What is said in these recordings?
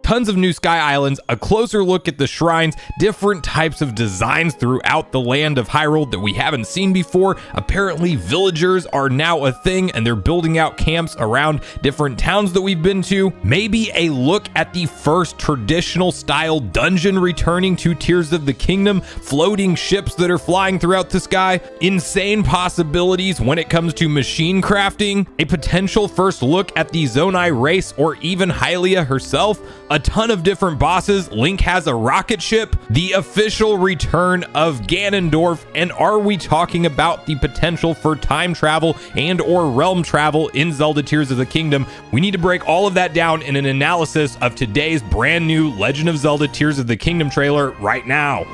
Tons of new sky islands, a closer look at the shrines, different types of designs throughout the land of Hyrule that we haven't seen before. Apparently villagers are now a thing and they're building out camps around different towns that we've been to. Maybe a look at the first traditional style dungeon returning to Tears of the Kingdom, floating ships that are flying throughout the sky, insane possibilities when it comes to machine crafting, a potential first look at the Zonai race or even Hylia herself, a ton of different bosses. Link has a rocket ship, the official return of Ganondorf, and are we talking about the potential for time travel and or realm travel in Zelda Tears of the Kingdom? We need to break all of that down in an analysis of today's brand new Legend of Zelda Tears of the Kingdom trailer right now.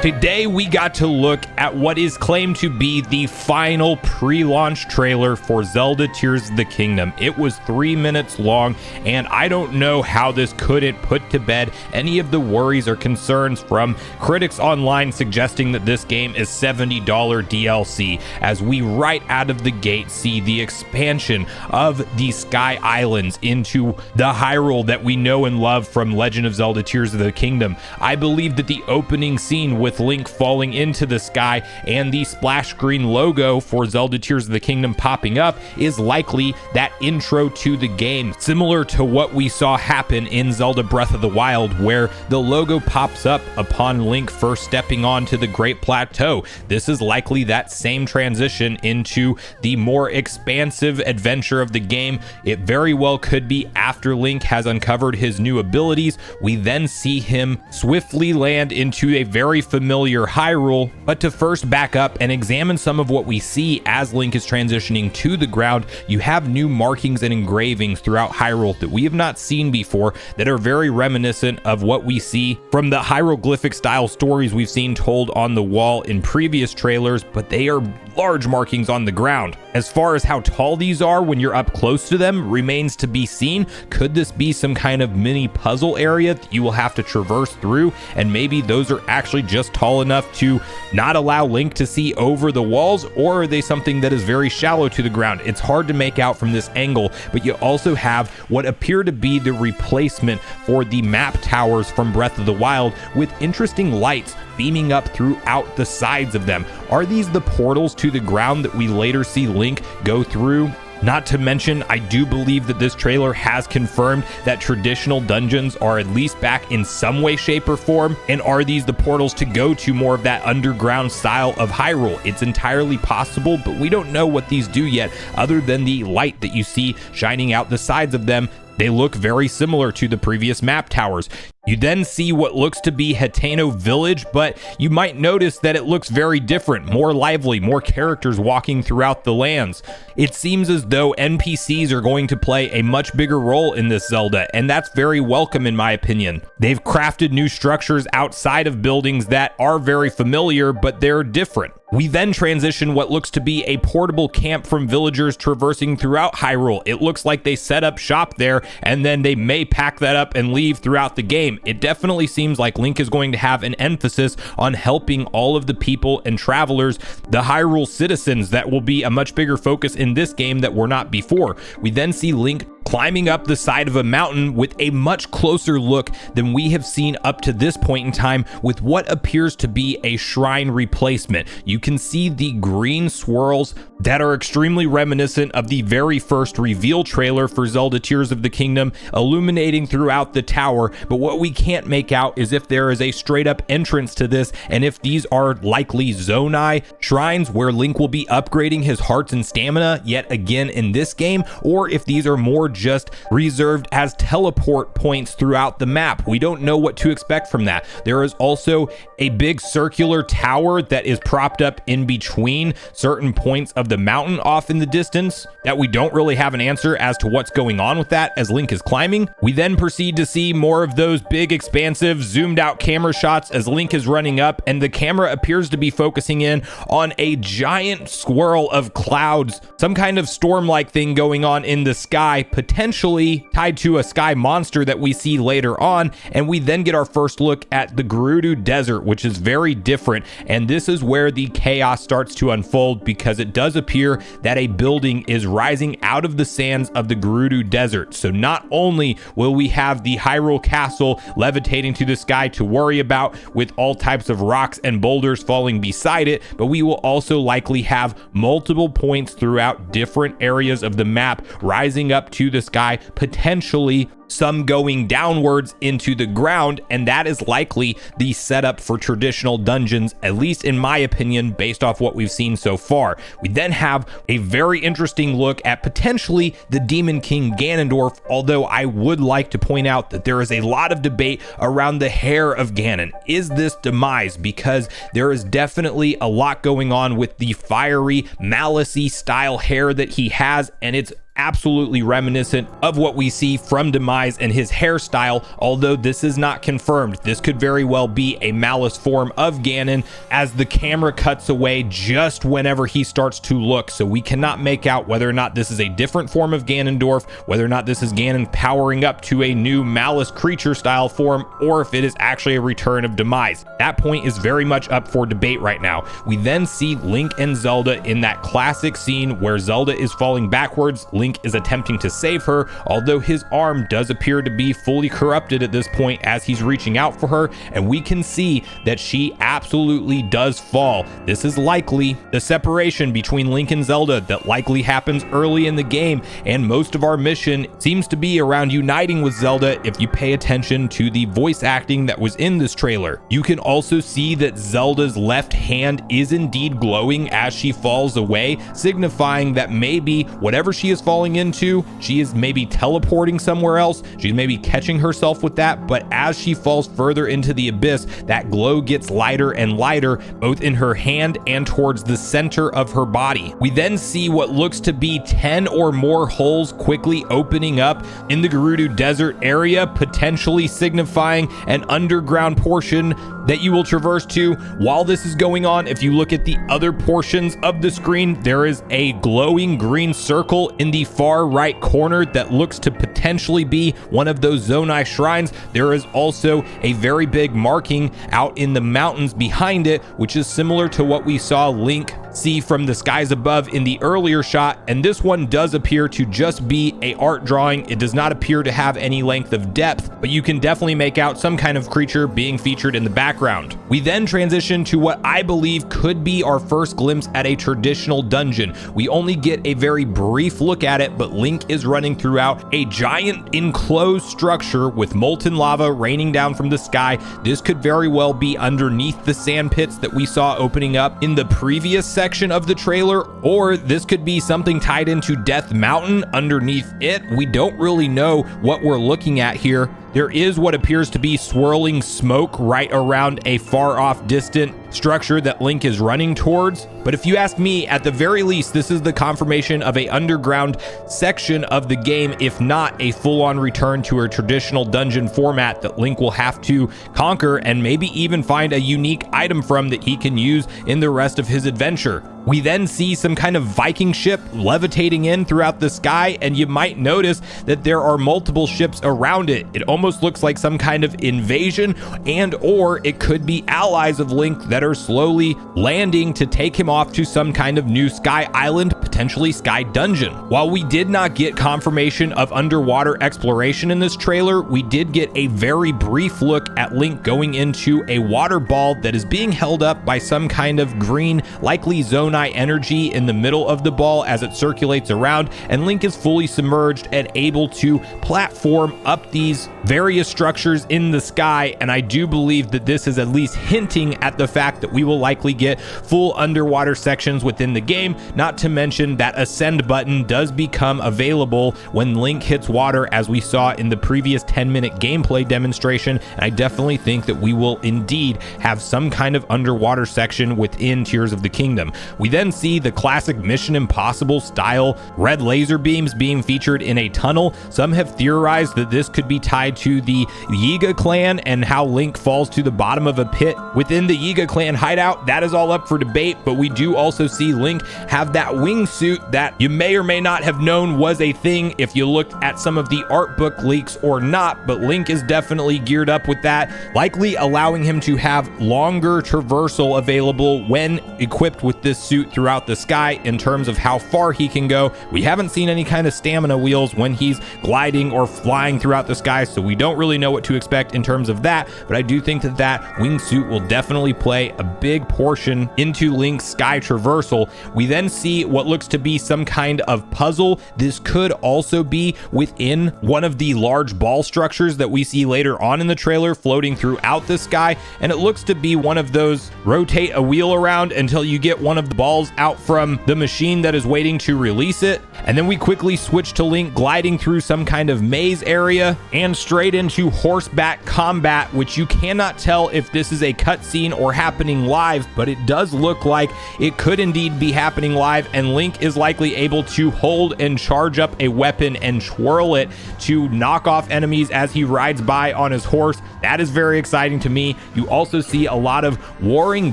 Today we got to look at what is claimed to be the final pre-launch trailer for Zelda Tears of the Kingdom. It was 3 minutes long, and I don't know how this couldn't put to bed any of the worries or concerns from critics online suggesting that this game is $70 DLC, as we right out of the gate see the expansion of the Sky Islands into the Hyrule that we know and love from Legend of Zelda Tears of the Kingdom. I believe that the opening scene with Link falling into the sky and the splash screen logo for Zelda Tears of the Kingdom popping up is likely that intro to the game, similar to what we saw happen in Zelda Breath of the Wild, where the logo pops up upon Link first stepping onto the Great Plateau. This is likely that same transition into the more expansive adventure of the game. It very well could be after Link has uncovered his new abilities. We then see him swiftly land into a very familiar Hyrule, but to first back up and examine some of what we see as Link is transitioning to the ground, you have new markings and engravings throughout Hyrule that we have not seen before that are very reminiscent of what we see from the hieroglyphic style stories we've seen told on the wall in previous trailers, but they are large markings on the ground. As far as how tall these are when you're up close to them remains to be seen. Could this be some kind of mini puzzle area that you will have to traverse through, and maybe those are actually just tall enough to not allow Link to see over the walls, or are they something that is very shallow to the ground? It's hard to make out from this angle, but you also have what appear to be the replacement for the map towers from Breath of the Wild, with interesting lights beaming up throughout the sides of them. Are these the portals to the ground that we later see Link go through? Not to mention, I do believe that this trailer has confirmed that traditional dungeons are at least back in some way, shape, or form. And are these the portals to go to more of that underground style of Hyrule? It's entirely possible, but we don't know what these do yet, other than the light that you see shining out the sides of them. They look very similar to the previous map towers. You then see what looks to be Hateno Village, but you might notice that it looks very different, more lively, more characters walking throughout the lands. It seems as though NPCs are going to play a much bigger role in this Zelda, and that's very welcome in my opinion. They've crafted new structures outside of buildings that are very familiar, but they're different. We then transition what looks to be a portable camp from villagers traversing throughout Hyrule. It looks like they set up shop there, and then they may pack that up and leave throughout the game. It definitely seems like Link is going to have an emphasis on helping all of the people and travelers, the Hyrule citizens. That will be a much bigger focus in this game that were not before. We then see Link climbing up the side of a mountain with a much closer look than we have seen up to this point in time, with what appears to be a shrine replacement. You can see the green swirls that are extremely reminiscent of the very first reveal trailer for Zelda Tears of the Kingdom, illuminating throughout the tower. But what we can't make out is if there is a straight up entrance to this, and if these are likely Zonai shrines where Link will be upgrading his hearts and stamina yet again in this game, or if these are more just reserved as teleport points throughout the map. We don't know what to expect from that. There is also a big circular tower that is propped up in between certain points of the mountain off in the distance that we don't really have an answer as to what's going on with that as Link is climbing. We then proceed to see more of those big expansive zoomed out camera shots as Link is running up, and the camera appears to be focusing in on a giant swirl of clouds, some kind of storm-like thing going on in the sky, potentially tied to a sky monster that we see later on. And we then get our first look at the Gerudo Desert, which is very different. And this is where the chaos starts to unfold, because it does appear that a building is rising out of the sands of the Gerudo Desert. So not only will we have the Hyrule Castle levitating to the sky to worry about, with all types of rocks and boulders falling beside it, but we will also likely have multiple points throughout different areas of the map rising up to the sky, potentially some going downwards into the ground, and that is likely the setup for traditional dungeons, at least in my opinion, based off what we've seen so far. We then have a very interesting look at potentially the Demon King Ganondorf, although I would like to point out that there is a lot of debate around the hair of Ganon. Is this demise? Because there is definitely a lot going on with the fiery, malicey style hair that he has, and it's absolutely reminiscent of what we see from Demise and his hairstyle, although this is not confirmed. This could very well be a malice form of Ganon, as the camera cuts away just whenever he starts to look, so we cannot make out whether or not this is a different form of Ganondorf, whether or not this is Ganon powering up to a new malice creature style form, or if it is actually a return of Demise. That point is very much up for debate right now. We then see Link and Zelda in that classic scene where Zelda is falling backwards, Link is attempting to save her, although his arm does appear to be fully corrupted at this point as he's reaching out for her, and we can see that she absolutely does fall. This is likely the separation between Link and Zelda that likely happens early in the game, and most of our mission seems to be around uniting with Zelda if you pay attention to the voice acting that was in this trailer. You can also see that Zelda's left hand is indeed glowing as she falls away, signifying that maybe whatever she is falling into, she is maybe teleporting somewhere else. She's maybe catching herself with that, but as she falls further into the abyss, that glow gets lighter and lighter, both in her hand and towards the center of her body. We then see what looks to be 10 or more holes quickly opening up in the Gerudo Desert area, potentially signifying an underground portion that you will traverse to. While this is going on, if you look at the other portions of the screen, there is a glowing green circle in the far right corner that looks to potentially be one of those Zonai shrines. There is also a very big marking out in the mountains behind it, which is similar to what we saw Link see from the skies above in the earlier shot, and this one does appear to just be a art drawing. It does not appear to have any length of depth, but you can definitely make out some kind of creature being featured in the background. We then transition to what I believe could be our first glimpse at a traditional dungeon. We only get a very brief look at it, but Link is running throughout a giant enclosed structure with molten lava raining down from the sky. This could very well be underneath the sand pits that we saw opening up in the previous section of the trailer, or this could be something tied into Death Mountain underneath it. We don't really know what we're looking at here. There is what appears to be swirling smoke right around a far off distant structure that Link is running towards. But if you ask me, at the very least, this is the confirmation of a underground section of the game, if not a full-on return to a traditional dungeon format that Link will have to conquer and maybe even find a unique item from that he can use in the rest of his adventure. We then see some kind of Viking ship levitating in throughout the sky, and you might notice that there are multiple ships around it. It almost looks like some kind of invasion, and or it could be allies of Link that are slowly landing to take him off to some kind of new sky island, potentially sky dungeon. While we did not get confirmation of underwater exploration in this trailer, we did get a very brief look at Link going into a water ball that is being held up by some kind of green, likely Zonai energy in the middle of the ball as it circulates around, and Link is fully submerged and able to platform up these various structures in the sky. And I do believe that this is at least hinting at the fact that we will likely get full underwater sections within the game, not to mention that ascend button does become available when Link hits water, as we saw in the previous 10-minute gameplay demonstration. And I definitely think that we will indeed have some kind of underwater section within Tears of the Kingdom. We then see the classic Mission Impossible style red laser beams being featured in a tunnel. Some have theorized that this could be tied to the Yiga clan and how Link falls to the bottom of a pit within the Yiga clan hideout. That is all up for debate, but we do also see Link have that wingsuit that you may or may not have known was a thing if you looked at some of the art book leaks or not, but Link is definitely geared up with that, likely allowing him to have longer traversal available when equipped with this suit throughout the sky in terms of how far he can go. We haven't seen any kind of stamina wheels when he's gliding or flying throughout the sky, so we don't really know what to expect in terms of that, but I do think that that wingsuit will definitely play a big portion into Link's sky traversal. We then see what looks to be some kind of puzzle. This could also be within one of the large ball structures that we see later on in the trailer floating throughout the sky, and it looks to be one of those rotate a wheel around until you get one of the balls out from the machine that is waiting to release it. And then we quickly switch to Link gliding through some kind of maze area and straight into horseback combat, which you cannot tell if this is a cutscene or happening live, but it does look like it could indeed be happening live, and Link is likely able to hold and charge up a weapon and twirl it to knock off enemies as he rides by on his horse. That is very exciting to me. You also see a lot of warring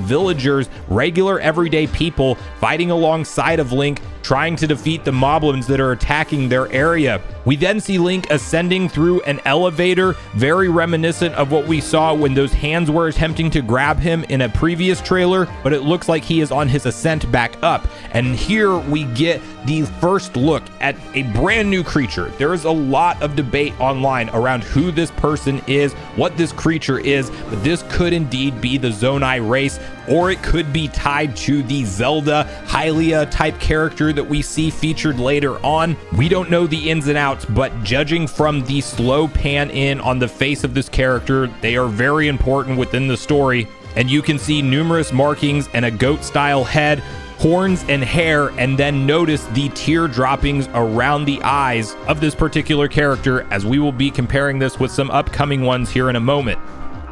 villagers, regular everyday people fighting alongside of Link, trying to defeat the moblins that are attacking their area. We then see Link ascending through an elevator, very reminiscent of what we saw when those hands were attempting to grab him in a previous trailer, but it looks like he is on his ascent back up. And here we get the first look at a brand new creature. There is a lot of debate online around who this person is, what this creature is, but this could indeed be the Zonai race, or it could be tied to the Zelda Hylia type character that we see featured later on. We don't know the ins and outs, but judging from the slow pan in on the face of this character, they are very important within the story, and you can see numerous markings and a goat style head, horns and hair, and then notice the tear droppings around the eyes of this particular character, as we will be comparing this with some upcoming ones here in a moment.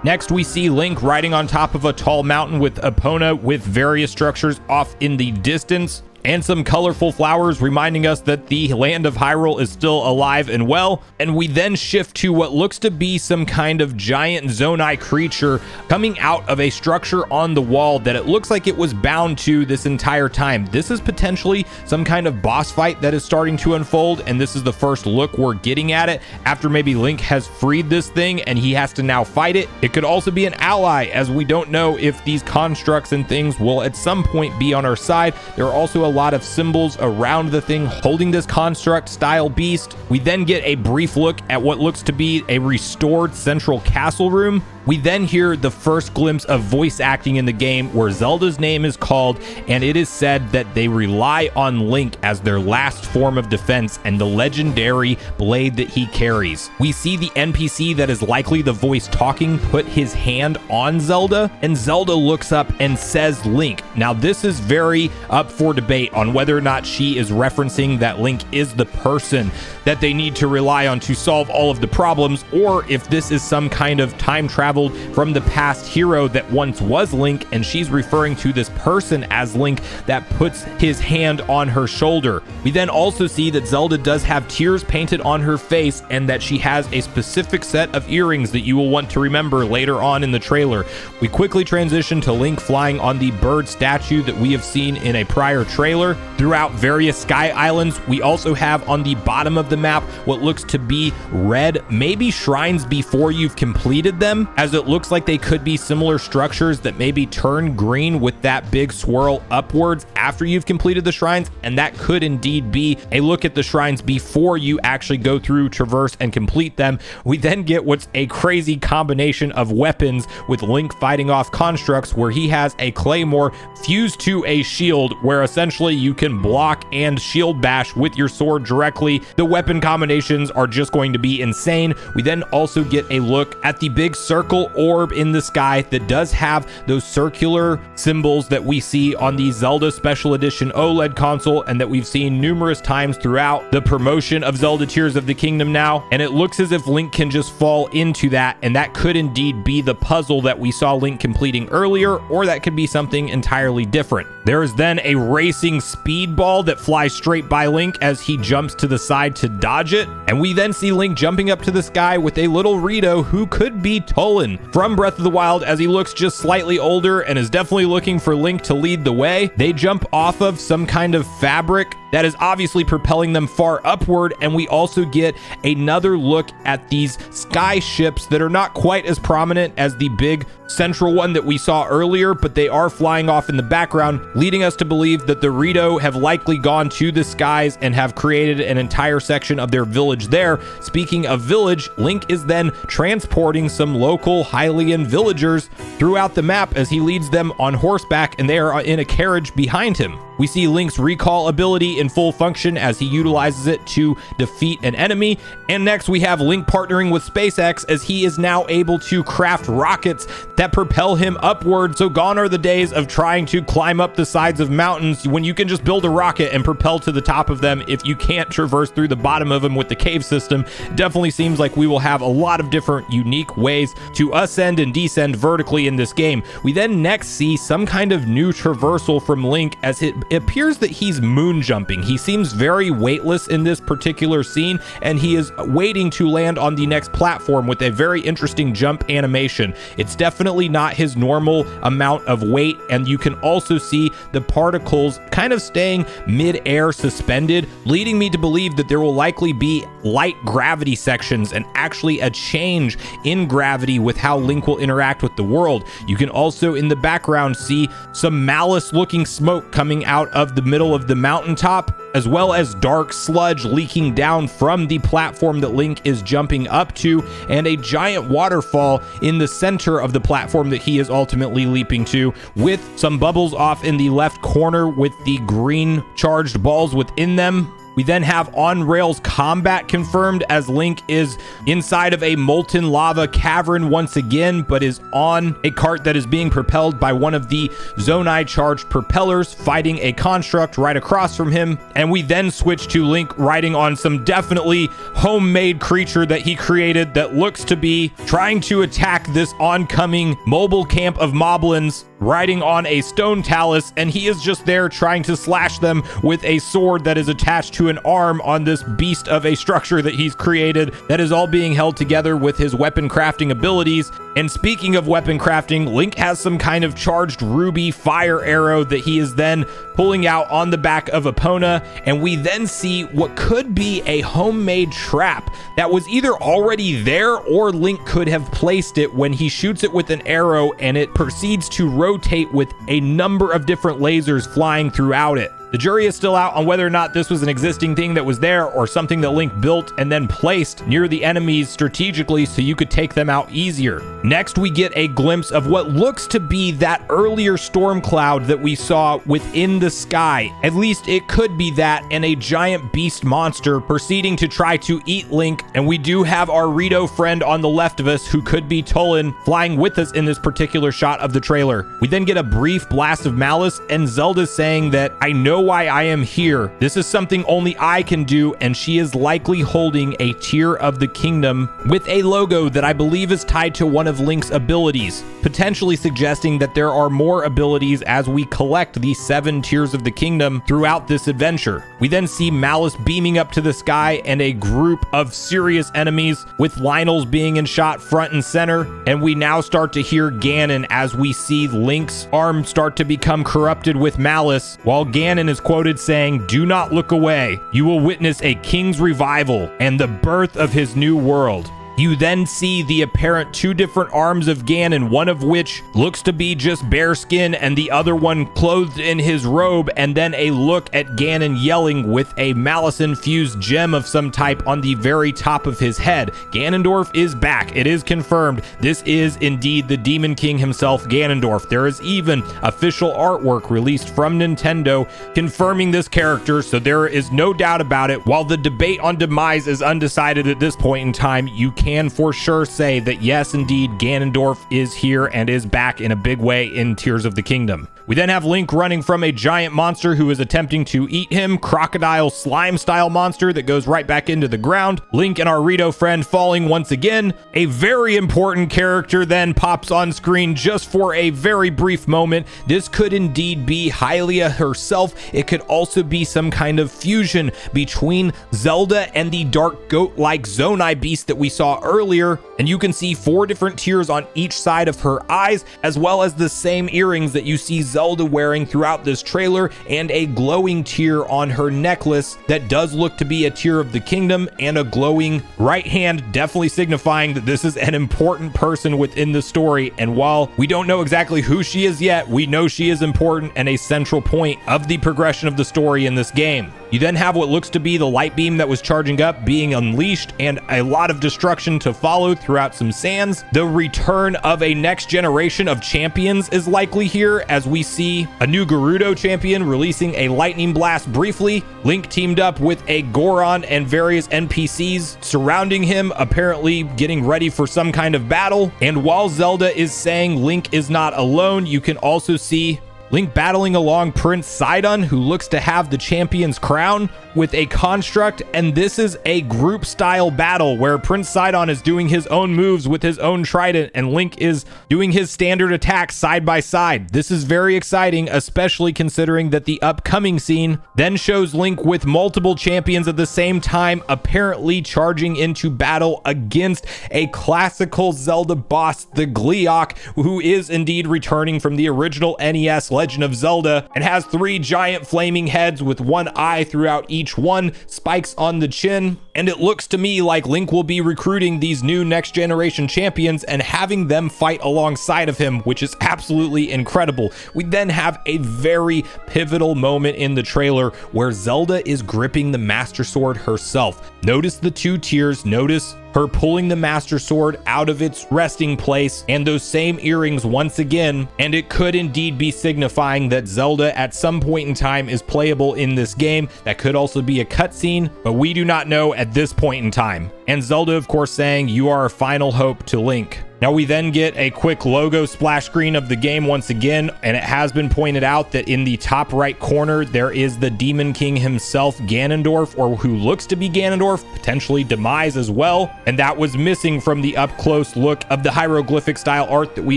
Next, we see Link riding on top of a tall mountain with Epona with various structures off in the distance, and some colorful flowers reminding us that the land of Hyrule is still alive and well. And we then shift to what looks to be some kind of giant Zonai creature coming out of a structure on the wall that it looks like it was bound to this entire time. This is potentially some kind of boss fight that is starting to unfold, and this is the first look we're getting at it after maybe Link has freed this thing and he has to now fight it. It could also be an ally, as we don't know if these constructs and things will at some point be on our side. There are also a lot of symbols around the thing holding this construct style beast. We then get a brief look at what looks to be a restored central castle room. We then hear the first glimpse of voice acting in the game where Zelda's name is called, and it is said that they rely on Link as their last form of defense and the legendary blade that he carries. We see the NPC that is likely the voice talking put his hand on Zelda, and Zelda looks up and says Link. Now this is very up for debate on whether or not she is referencing that Link is the person that they need to rely on to solve all of the problems, or if this is some kind of time travel from the past hero that once was Link, and she's referring to this person as Link that puts his hand on her shoulder. We then also see that Zelda does have tears painted on her face, and that she has a specific set of earrings that you will want to remember later on in the trailer. We quickly transition to Link flying on the bird statue that we have seen in a prior trailer. Throughout various sky islands, we also have on the bottom of the map what looks to be red, maybe shrines before you've completed them, as it looks like they could be similar structures that maybe turn green with that big swirl upwards after you've completed the shrines, and that could indeed be a look at the shrines before you actually go through, traverse, and complete them. We then get what's a crazy combination of weapons with Link fighting off constructs where he has a claymore fused to a shield where essentially you can block and shield bash with your sword directly. The weapon combinations are just going to be insane. We then also get a look at the big circle orb in the sky that does have those circular symbols that we see on the Zelda Special Edition OLED console, and that we've seen numerous times throughout the promotion of Zelda Tears of the Kingdom now, and it looks as if Link can just fall into that, and that could indeed be the puzzle that we saw Link completing earlier, or that could be something entirely different. There is then a racing speedball that flies straight by Link as he jumps to the side to dodge it. And we then see Link jumping up to the sky with a little Rito who could be Tolan from Breath of the Wild, as he looks just slightly older and is definitely looking for Link to lead the way. They jump off of some kind of fabric that is obviously propelling them far upward, and we also get another look at these sky ships that are not quite as prominent as the big central one that we saw earlier, but they are flying off in the background, leading us to believe that the Rito have likely gone to the skies and have created an entire section of their village there. Speaking of village, Link is then transporting some local Hylian villagers throughout the map as he leads them on horseback, and they are in a carriage behind him. We see Link's recall ability in full function as he utilizes it to defeat an enemy. And next we have Link partnering with SpaceX as he is now able to craft rockets that propel him upward. So gone are the days of trying to climb up the sides of mountains when you can just build a rocket and propel to the top of them if you can't traverse through the bottom of them with the cave system. Definitely seems like we will have a lot of different unique ways to ascend and descend vertically in this game. We then next see some kind of new traversal from Link as it appears that he's moon jumping. He seems very weightless in this particular scene, and he is waiting to land on the next platform with a very interesting jump animation. It's definitely not his normal amount of weight, and you can also see the particles kind of staying mid-air suspended, leading me to believe that there will likely be light gravity sections and actually a change in gravity with how Link will interact with the world. You can also in the background see some Malice looking smoke coming out of the middle of the mountaintop, as well as dark sludge leaking down from the platform that Link is jumping up to, and a giant waterfall in the center of the platform that he is ultimately leaping to, with some bubbles off in the left corner with the green charged balls within them. We then have on-rails combat confirmed as Link is inside of a molten lava cavern once again, but is on a cart that is being propelled by one of the Zonai charged propellers, fighting a construct right across from him. And we then switch to Link riding on some definitely homemade creature that he created that looks to be trying to attack this oncoming mobile camp of moblins, riding on a stone talus, and he is just there trying to slash them with a sword that is attached to an arm on this beast of a structure that he's created that is all being held together with his weapon crafting abilities. And speaking of weapon crafting, Link has some kind of charged ruby fire arrow that he is then pulling out on the back of Epona, and we then see what could be a homemade trap that was either already there or Link could have placed it when he shoots it with an arrow, and it proceeds to rotate with a number of different lasers flying throughout it. The jury is still out on whether or not this was an existing thing that was there or something that Link built and then placed near the enemies strategically so you could take them out easier. Next, we get a glimpse of what looks to be that earlier storm cloud that we saw within the sky. At least it could be that, and a giant beast monster proceeding to try to eat Link. And we do have our Rito friend on the left of us who could be Tolan flying with us in this particular shot of the trailer. We then get a brief blast of Malice and Zelda saying that, "I know why I am here. This is something only I can do," and she is likely holding a Tear of the Kingdom with a logo that I believe is tied to one of Link's abilities, potentially suggesting that there are more abilities as we collect the 7 Tears of the Kingdom throughout this adventure. We then see Malice beaming up to the sky and a group of serious enemies, with Lynel's being in shot front and center, and we now start to hear Ganon as we see Link's arm start to become corrupted with Malice, while Ganon is quoted saying, "Do not look away. You will witness a king's revival and the birth of his new world." You then see the apparent 2 different arms of Ganon, one of which looks to be just bare skin and the other one clothed in his robe, and then a look at Ganon yelling with a Malice-infused gem of some type on the very top of his head. Ganondorf is back. It is confirmed. This is indeed the Demon King himself, Ganondorf. There is even official artwork released from Nintendo confirming this character, so there is no doubt about it. While the debate on demise is undecided at this point in time, you can for sure say that yes, indeed, Ganondorf is here and is back in a big way in Tears of the Kingdom. We then have Link running from a giant monster who is attempting to eat him, crocodile slime style monster that goes right back into the ground. Link and our Rito friend falling once again. A very important character then pops on screen just for a very brief moment. This could indeed be Hylia herself. It could also be some kind of fusion between Zelda and the dark goat-like Zonai beast that we saw earlier. And you can see 4 different tears on each side of her eyes, as well as the same earrings that you see Zelda wearing throughout this trailer, and a glowing tear on her necklace that does look to be a tear of the kingdom, and a glowing right hand, definitely signifying that this is an important person within the story. And while we don't know exactly who she is yet, we know she is important and a central point of the progression of the story in this game. You then have what looks to be the light beam that was charging up being unleashed, and a lot of destruction to follow throughout some sands. The return of a next generation of champions is likely here, as we see a new Gerudo champion releasing a lightning blast briefly. Link teamed up with a Goron and various NPCs surrounding him, apparently getting ready for some kind of battle. And while Zelda is saying Link is not alone, you can also see Link battling along Prince Sidon, who looks to have the champion's crown with a construct, and this is a group style battle where Prince Sidon is doing his own moves with his own trident and Link is doing his standard attacks side by side. This is very exciting, especially considering that the upcoming scene then shows Link with multiple champions at the same time, apparently charging into battle against a classical Zelda boss, the Gleeok, who is indeed returning from the original NES Legend of Zelda and has 3 giant flaming heads with 1 eye throughout each one, spikes on the chin. And it looks to me like Link will be recruiting these new next generation champions and having them fight alongside of him, which is absolutely incredible. We then have a very pivotal moment in the trailer where Zelda is gripping the Master Sword herself. Notice the 2 tears, notice her pulling the Master Sword out of its resting place, and those same earrings once again, and it could indeed be signifying that Zelda at some point in time is playable in this game. That could also be a cutscene, but we do not know at this point in time. And Zelda, of course, saying, "You are our final hope," to Link. Now we then get a quick logo splash screen of the game once again, and it has been pointed out that in the top right corner there is the Demon King himself, Ganondorf, or who looks to be Ganondorf, potentially Demise as well, and that was missing from the up close look of the hieroglyphic style art that we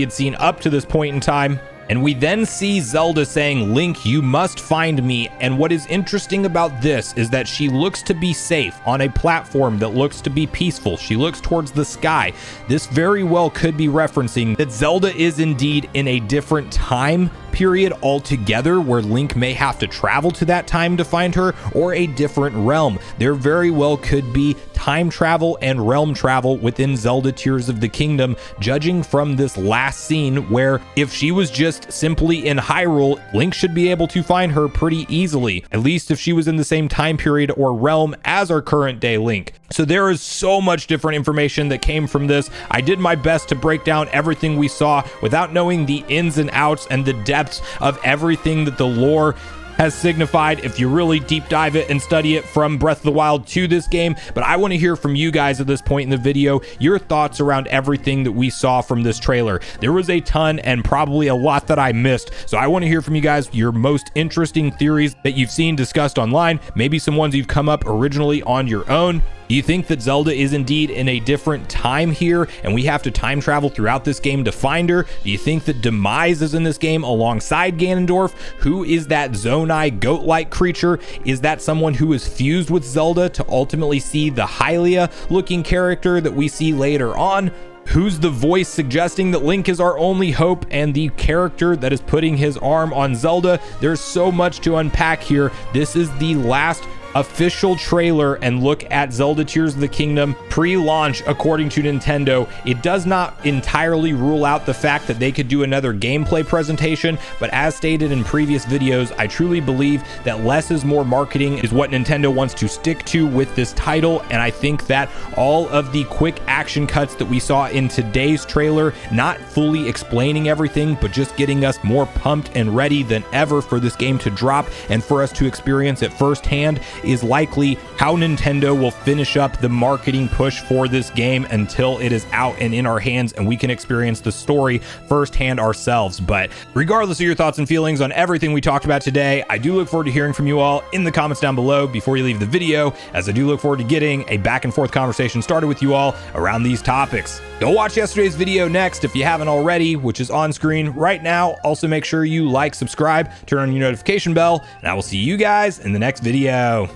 had seen up to this point in time. And we then see Zelda saying, "Link, you must find me." And what is interesting about this is that she looks to be safe on a platform that looks to be peaceful. She looks towards the sky. This very well could be referencing that Zelda is indeed in a different time period altogether, where Link may have to travel to that time to find her, or a different realm. There very well could be time travel and realm travel within Zelda Tears of the Kingdom, judging from this last scene, where if she was just simply in Hyrule, Link should be able to find her pretty easily, at least if she was in the same time period or realm as our current day Link. So there is so much different information that came from this. I did my best to break down everything we saw without knowing the ins and outs and the depths of everything that the lore has signified if you really deep dive it and study it from Breath of the Wild to this game. But I want to hear from you guys at this point in the video, your thoughts around everything that we saw from this trailer. There was a ton and probably a lot that I missed, so I want to hear from you guys your most interesting theories that you've seen discussed online, maybe some ones you've come up originally on your own. Do you think that Zelda is indeed in a different time here and we have to time travel throughout this game to find her? Do you think that Demise is in this game alongside Ganondorf? Who is that Zonai goat-like creature? Is that someone who is fused with Zelda to ultimately see the Hylia looking character that we see later on? Who's the voice suggesting that Link is our only hope and the character that is putting his arm on Zelda? There's so much to unpack here. This is the last official trailer and look at Zelda Tears of the Kingdom pre-launch according to Nintendo. It does not entirely rule out the fact that they could do another gameplay presentation, but as stated in previous videos, I truly believe that less is more marketing is what Nintendo wants to stick to with this title, and I think that all of the quick action cuts that we saw in today's trailer, not fully explaining everything, but just getting us more pumped and ready than ever for this game to drop and for us to experience it firsthand, is likely how Nintendo will finish up the marketing push for this game until it is out and in our hands and we can experience the story firsthand ourselves. But regardless of your thoughts and feelings on everything we talked about today, I do look forward to hearing from you all in the comments down below before you leave the video, as I do look forward to getting a back and forth conversation started with you all around these topics. Go watch yesterday's video next if you haven't already, which is on screen right now. Also make sure you like, subscribe, turn on your notification bell, and I will see you guys in the next video.